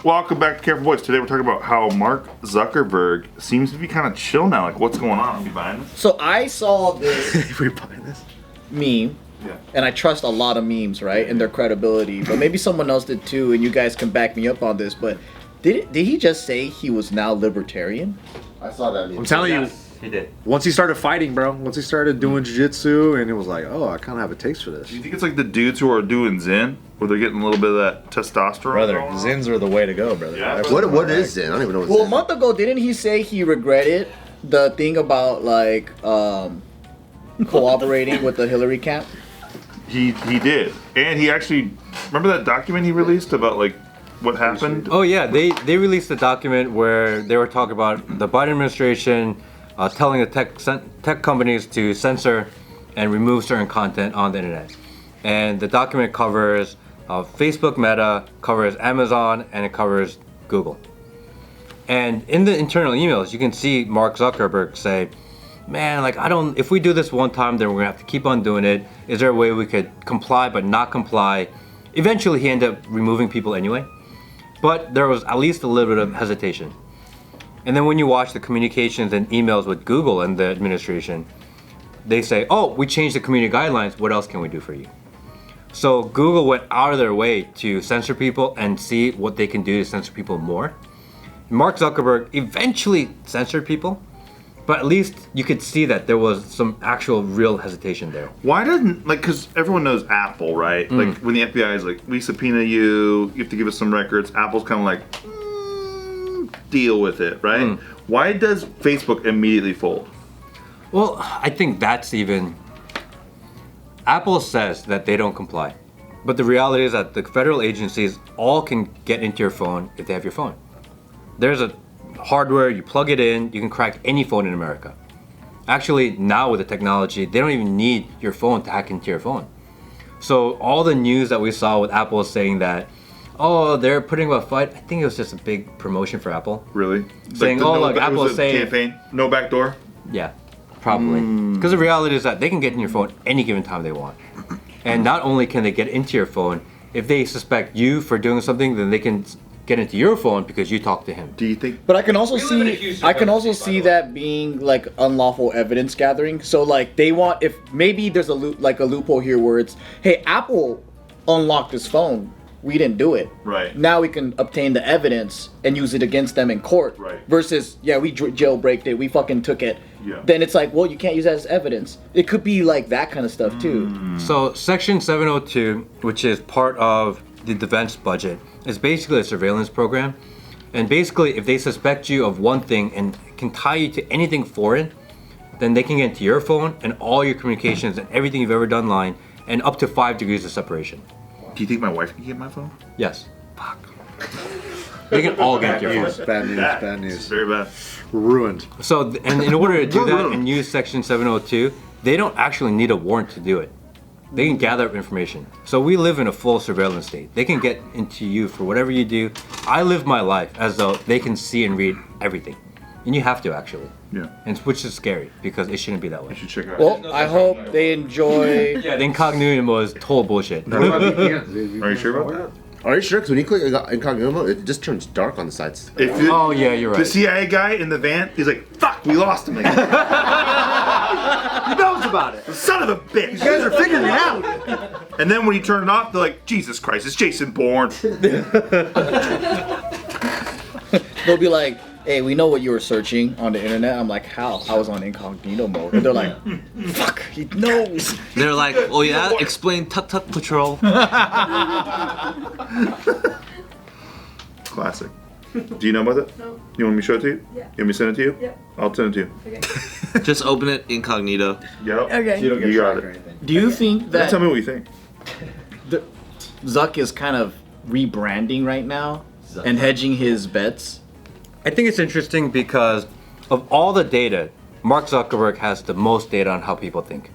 Welcome back to Careful Voice. Today we're talking about how Mark Zuckerberg seems to be kind of chill now. Like, what's going on? Are you buying this? So I saw this We're buying this meme, Yeah. and I trust a lot of memes, right, and their credibility. But maybe someone else did too, and you guys can back me up on this. But did he just say he was now libertarian? I saw that meme. I'm telling you, He did. once he started fighting, bro, once he started doing jiu-jitsu, and it was like, oh, I kind of have a taste for this. Do you think it's like the dudes who are doing Zen, where they're getting a little bit of that testosterone? Brother, going on? Zins are the way to go, brother. Yeah. Absolutely. What is Zen? I don't even know what Well, a Zen month ago, didn't he say he regretted the thing about like cooperating with the Hillary camp? He did, and he actually remember that document he released about like what happened. Oh yeah, they released a document where they were talking about the Biden administration telling the tech companies to censor and remove certain content on the internet. And the document covers Facebook Meta, covers Amazon, and it covers Google. And in the internal emails, you can see Mark Zuckerberg say, man, like if we do this one time, then we're gonna have to keep on doing it. Is there a way we could comply but not comply? Eventually he ended up removing people anyway. But there was at least a little bit of hesitation. And then when you watch the communications and emails with Google and the administration, they say, oh, we changed the community guidelines, what else can we do for you? So Google went out of their way to censor people and see what they can do to censor people more. Mark Zuckerberg eventually censored people, but at least you could see that there was some actual real hesitation there. Why doesn't, like, because everyone knows Apple, right? Like, when the FBI is like, we subpoena you, you have to give us some records, Apple's kind of like, deal with it, right? Why does Facebook immediately fold? Well, I think that's even... Apple says that they don't comply. But the reality is that the federal agencies all can get into your phone if they have your phone. There's a hardware, you plug it in, you can crack any phone in America. Actually, now with the technology, they don't even need your phone to hack into your phone. So all the news that we saw with Apple saying that, oh, they're putting up a fight, I think it was just a big promotion for Apple. Really? Saying, oh, look, Apple is saying... campaign, no backdoor? Yeah, probably. Because the reality is that they can get in your phone any given time they want. And not only can they get into your phone, if they suspect you for doing something, then they can get into your phone because you talk to him. Do you think? But I can also see that being like unlawful evidence gathering. So like they want, if maybe there's a loophole here where it's, hey, Apple unlocked his phone, we didn't do it. Right. Now we can obtain the evidence and use it against them in court. Right. Versus, yeah, we jailbreaked it, we fucking took it. Yeah. Then it's like, well, you can't use that as evidence. It could be like that kind of stuff too. So Section 702, which is part of the defense budget, is basically a surveillance program. And basically, if they suspect you of one thing and can tie you to anything foreign, then they can get into your phone and all your communications and everything you've ever done online, and up to 5 degrees of separation. Do you think my wife can get my phone? Yes. Fuck. They can all get your phone. Bad news, bad news. Very bad. Ruined. So, and in order to do that and use Section 702, they don't actually need a warrant to do it. They can gather up information. So we live in a full surveillance state. They can get into you for whatever you do. I live my life as though they can see and read everything. And you have to, actually. Yeah. And which is scary because it shouldn't be that way. You should check it out. Well, I hope they enjoy. Yeah, the incognito is total bullshit. Are you sure about that? Are you sure? Because when you click incognito, it just turns dark on the sides. Oh yeah, you're The right. CIA guy in the van, he's like, fuck, we lost him again. He knows about it. Son of a bitch. You guys are figuring it out. And then when you turn it off, they're like, Jesus Christ, it's Jason Bourne. They'll be like, hey, we know what you were searching on the internet. I'm like, how? I was on incognito mode. And they're like, fuck, he knows. They're like, oh yeah, explain Tut Tut Patrol. Classic. Do you know about that? No. You want me to show it to you? Yeah. You want me to send it to you? Yeah. I'll send it to you. Okay. Just open it incognito. Yep. Okay. You got it. Do you think that Tell me what you think. Zuck is kind of rebranding right now and hedging his bets? I think it's interesting because of all the data, Mark Zuckerberg has the most data on how people think,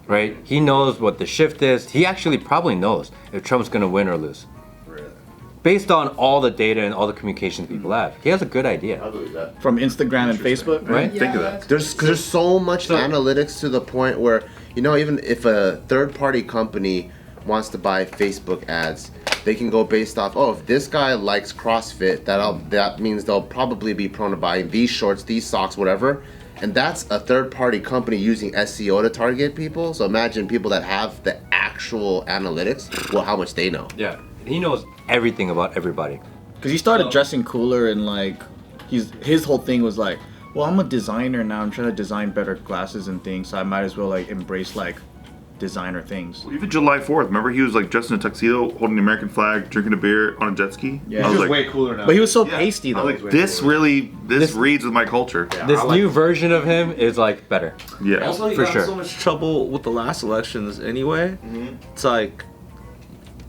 right? He knows what the shift is. He actually probably knows if Trump's going to win or lose. Based on all the data and all the communications people have, he has a good idea. I believe that. From Instagram and Facebook, Right? Think of that. There's so much analytics to the point where, you know, even if a third-party company wants to buy Facebook ads, they can go based off, oh, if this guy likes CrossFit, that means they'll probably be prone to buying these shorts, these socks, whatever. And that's a third-party company using SEO to target people. So imagine people that have the actual analytics, well, how much they know. Yeah, he knows everything about everybody. Because he started dressing cooler and like, his whole thing was like, well, I'm a designer now. I'm trying to design better glasses and things, so I might as well like embrace like designer things. Even July 4th, remember he was like dressed in a tuxedo, holding the American flag, drinking a beer on a jet ski? Yeah. I was He's like, way cooler now. But he was so yeah. pasty though. I was like, this reads with my culture. Yeah. This new version of him is like better. Also, he For got sure. in so much trouble with the last elections anyway. It's like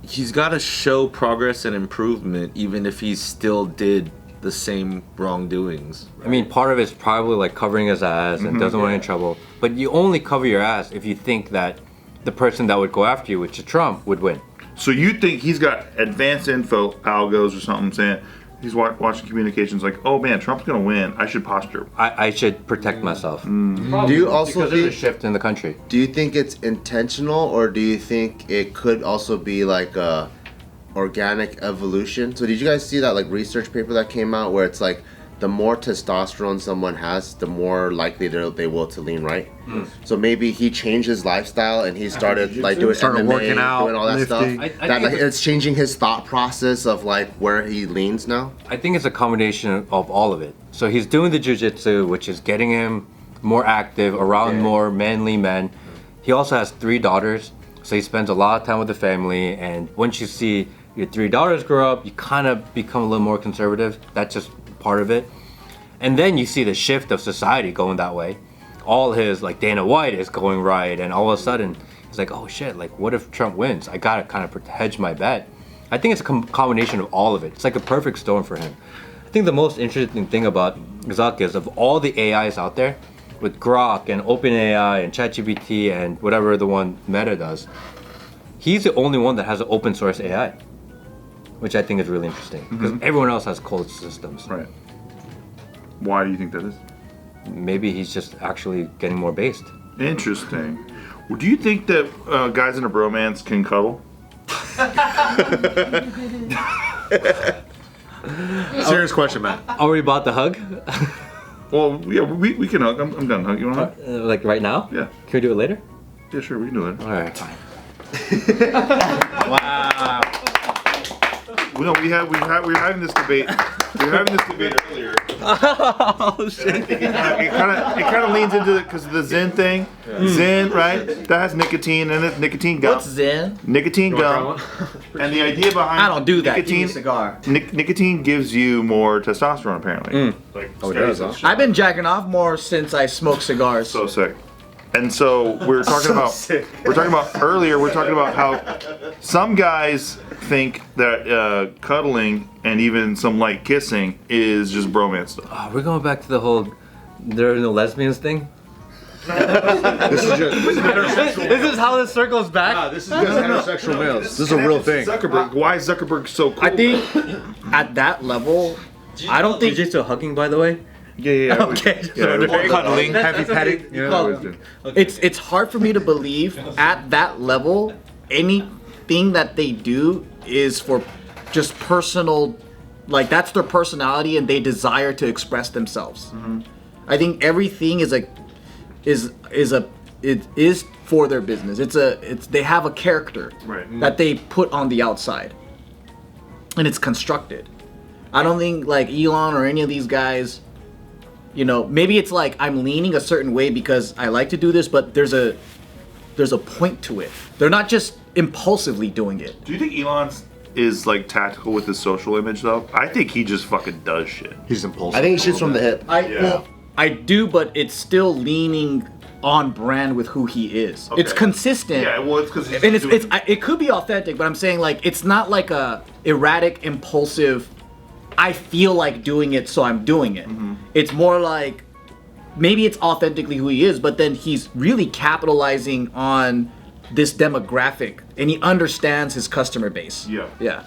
he's got to show progress and improvement, even if he still did the same wrongdoings. I mean, part of it's probably like covering his ass and doesn't want any trouble. But you only cover your ass if you think that the person that would go after you, which is Trump, would win. So you think he's got advanced info algos or something saying he's watching communications like, oh man, Trump's gonna win. I should posture. I should protect myself. Do you also Because there's a think, shift in the country. do you think it's intentional, or do you think it could also be like a organic evolution? So did you guys see that like research paper that came out where it's like the more testosterone someone has, the more likely they will to lean right? So maybe he changed his lifestyle and he started like doing Started MMA, working out, doing all that lifting. stuff. I That think like it's changing his thought process of like where he leans now. I think it's a combination of all of it. So he's doing the jiu-jitsu, which is getting him more active, around more manly men. He also has 3 daughters, so he spends a lot of time with the family. And once you see your 3 daughters grow up, you kind of become a little more conservative. That's just part of it. And then you see the shift of society going that way. All his, like Dana White is going right, and all of a sudden, he's like, oh shit, like what if Trump wins? I gotta kind of hedge my bet. I think it's a combination of all of it. It's like a perfect storm for him. I think the most interesting thing about Zuck is of all the AIs out there, with Grok and OpenAI and ChatGPT and whatever the one Meta does, he's the only one that has an open source AI, which I think is really interesting because everyone else has closed systems. Right. Why do you think that is? Maybe he's just actually getting more based. Interesting. Well, do you think that guys in a bromance can cuddle? Serious question, Matt. Are we about the hug? Well, yeah, we can hug. I'm done hug. You want to hug? Like right now? Yeah. Can we do it later? Yeah, sure, we can do that. All right, fine. Wow. Well, no, we were having this debate. We were having this debate earlier. Oh shit! It kind of leans into it because of the Zen thing. Zen, right? That has nicotine in it. Nicotine gum. What's Zen? Nicotine gum. And the idea behind I don't do that. Give me Nicotine, a cigar. nicotine gives you more testosterone, apparently. Like, Oh, it does, huh? I've been jacking off more since I smoke cigars. So sick. And so we're talking about earlier. We're talking about how some guys think that cuddling and even some light kissing is just bromance stuff. Oh, we're going back to the whole there are no lesbians thing. This is just This is how this circles back. this is just heterosexual males. This is a real thing. Zuckerberg. Why is Zuckerberg so cool? I think at that level, I don't think. Did you still hugging, by the way? Yeah. Okay. Yeah, Cuddling. Heavy petting. You call it. It's hard for me to believe at that level anything that they do is for just personal, like that's their personality and they desire to express themselves. I think everything is for their business. They have a character Right. that they put on the outside, and it's constructed. I don't think like Elon or any of these guys. You know, maybe it's like I'm leaning a certain way because I like to do this, but there's a point to it. They're not just impulsively doing it. Do you think Elon is like tactical with his social image though? I think he just fucking does shit. He's impulsive. I think he shoots from the hip. I do, but it's still leaning on brand with who he is. It's Okay. consistent. Yeah, well, it's because And it could be authentic, but I'm saying like it's not like a erratic, impulsive. I feel like doing it, so I'm doing it. It's more like maybe it's authentically who he is, but then he's really capitalizing on this demographic, and he understands his customer base. Yeah. Yeah.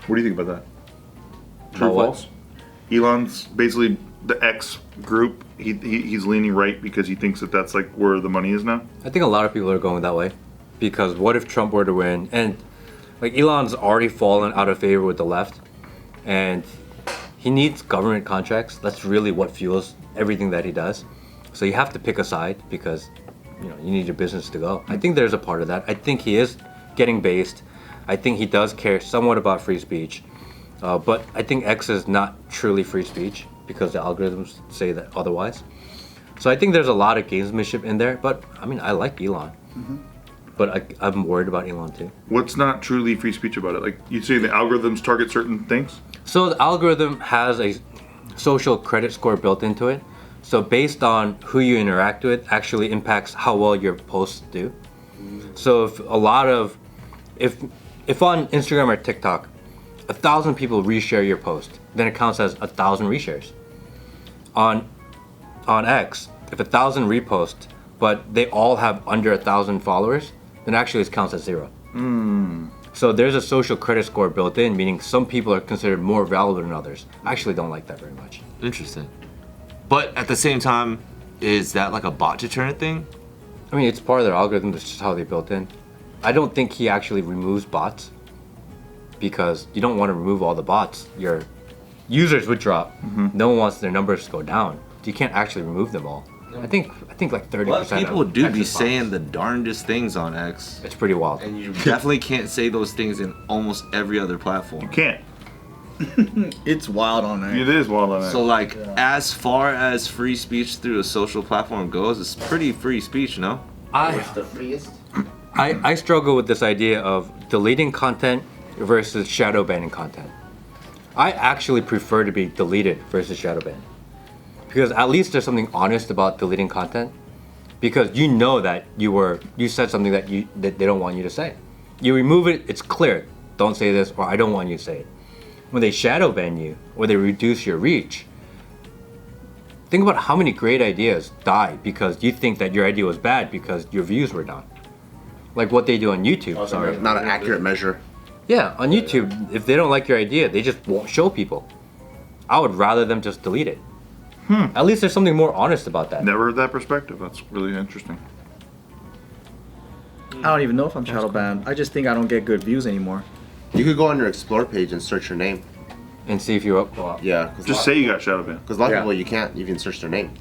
What do you think about that? True or About what? false? Elon's basically the X group. He's leaning right because he thinks that that's like where the money is now. I think a lot of people are going that way because what if Trump were to win? And Like Elon's already fallen out of favor with the left, and he needs government contracts. That's really what fuels everything that he does. So you have to pick a side because you need your business to go. I think there's a part of that. I think he is getting based. I think he does care somewhat about free speech, but I think X is not truly free speech because the algorithms say that otherwise. So I think there's a lot of gamesmanship in there, but I mean, I like Elon. But I'm worried about Elon too. What's not truly free speech about it? Like you say the algorithms target certain things? So the algorithm has a social credit score built into it. So based on who you interact with actually impacts how well your posts do. So if on Instagram or TikTok, 1,000 people reshare your post, then it counts as 1,000 reshares. On X, if 1,000 repost, but they all have under 1,000 followers, then actually it counts as 0. So there's a social credit score built in, meaning some people are considered more valuable than others. I actually don't like that very much. Interesting. But at the same time, is that like a bot deterrent thing? I mean, it's part of their algorithm. That's just how they built in. I don't think he actually removes bots because you don't want to remove all the bots. Your users would drop. No one wants their numbers to go down. You can't actually remove them all. I think like 30%. Well, people do be X's saying bots. the darndest things on X. It's pretty wild. And you definitely can't say those things in almost every other platform. You can't. It's wild on there. It is wild on that. So like, as far as free speech through a social platform goes, it's pretty free speech, no? What's the freest? I struggle with this idea of deleting content versus shadow banning content. I actually prefer to be deleted versus shadow banned. Because at least there's something honest about deleting content. Because you know that you said something that they don't want you to say. You remove it, it's clear. Don't say this, or I don't want you to say it. When they shadow ban you, or they reduce your reach, think about how many great ideas die because you think that your idea was bad because your views were down. Like what they do on YouTube. Sorry. Not an accurate measure. Yeah, on YouTube, if they don't like your idea, they just won't show people. I would rather them just delete it. At least there's something more honest about that. Never heard that perspective. That's really interesting. I don't even know if I'm shadow banned. I just think I don't get good views anymore. You could go on your explore page and search your name. And see if you're up. Yeah. Just say you got shadow banned. Because a lot of Yeah. people you can't even search their name.